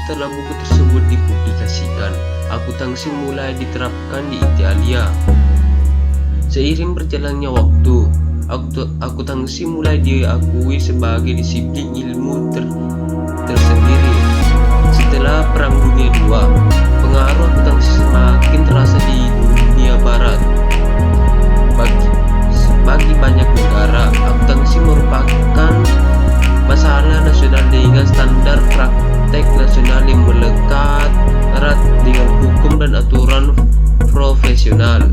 setelah buku tersebut dipublikasikan, akuntansi mulai diterapkan di Italia. Seiring berjalannya waktu, akuntansi mulai diakui sebagai disiplin ilmu tersendiri. Setelah Perang Dunia II, pengaruh akuntansi semakin terasa di dunia barat. Bagi banyak negara, akuntansi merupakan masalah nasional dengan standar praktek nasional yang melekat erat dengan hukum dan aturan profesional.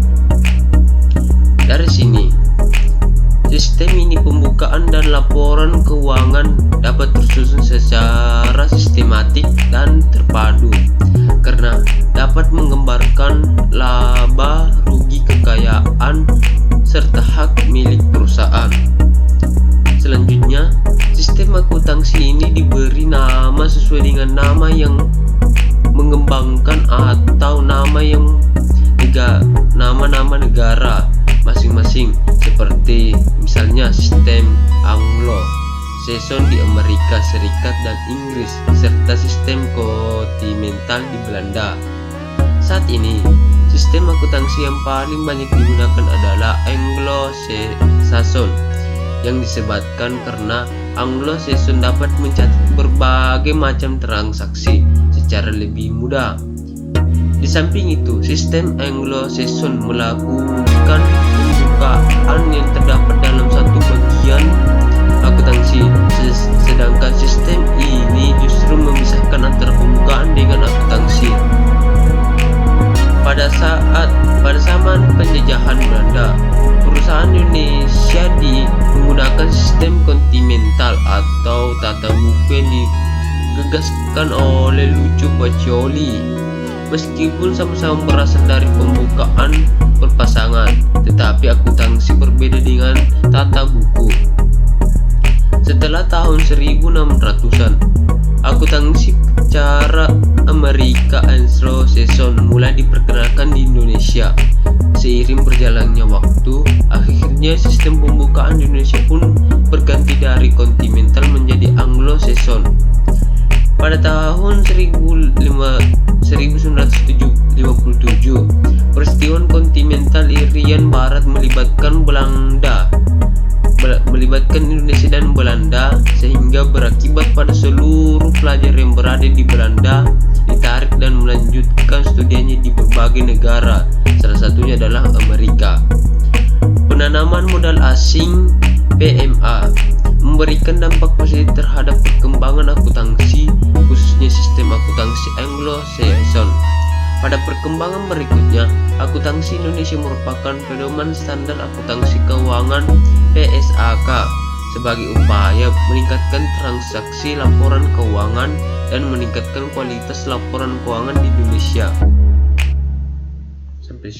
Dari sini, sistem ini pembukaan dan laporan keuangan dapat tersusun secara sistematik dan terpadu karena dapat menggambarkan laba, rugi, kekayaan, serta hak milik perusahaan. Selanjutnya, sistem akuntansi ini diberi nama sesuai dengan nama yang mengembangkan atau nama negara masing-masing, seperti misalnya sistem Anglo-Saxon di Amerika Serikat dan Inggris, serta sistem kontinental di Belanda. Saat ini, sistem akuntansi yang paling banyak digunakan adalah Anglo-Saxon, yang disebabkan karena Anglo-Saxon dapat mencatat berbagai macam transaksi secara lebih mudah. Di samping itu, sistem Anglo-Saxon melakukan pembukaan yang terdapat dalam satu bagian akuntansi, sedangkan sistem ini justru memisahkan antara pembukaan dengan akuntansi. Pada zaman penjajahan Belanda, perusahaan Indonesia menggunakan sistem kontinental atau tata buku yang digagaskan oleh Lucio Pacioli. Meskipun sama-sama berasal dari pembukaan berpasangan, tetapi akuntansi berbeda dengan tata buku. Setelah tahun 1600-an, akuntansi cara Amerika Anglo-Saxon mulai diperkenalkan di Indonesia. Seiring berjalannya waktu, akhirnya sistem pembukaan di Indonesia pun berganti dari kontinental menjadi Anglo-Saxon. Pada tahun 1957, peristiwa kontinental Irian Barat melibatkan Indonesia dan Belanda, sehingga berakibat pada seluruh pelajar yang berada di Belanda ditarik dan melanjutkan studinya di berbagai negara, salah satunya adalah Amerika. Penanaman modal asing (PMA) memberikan dampak positif terhadap perkembangan akuntansi, khususnya sistem akuntansi Anglo-Saxon. Pada perkembangan berikutnya, akuntansi Indonesia merupakan pedoman standar akuntansi keuangan (PSAK) sebagai upaya meningkatkan transaksi laporan keuangan dan meningkatkan kualitas laporan keuangan di Indonesia. Sampai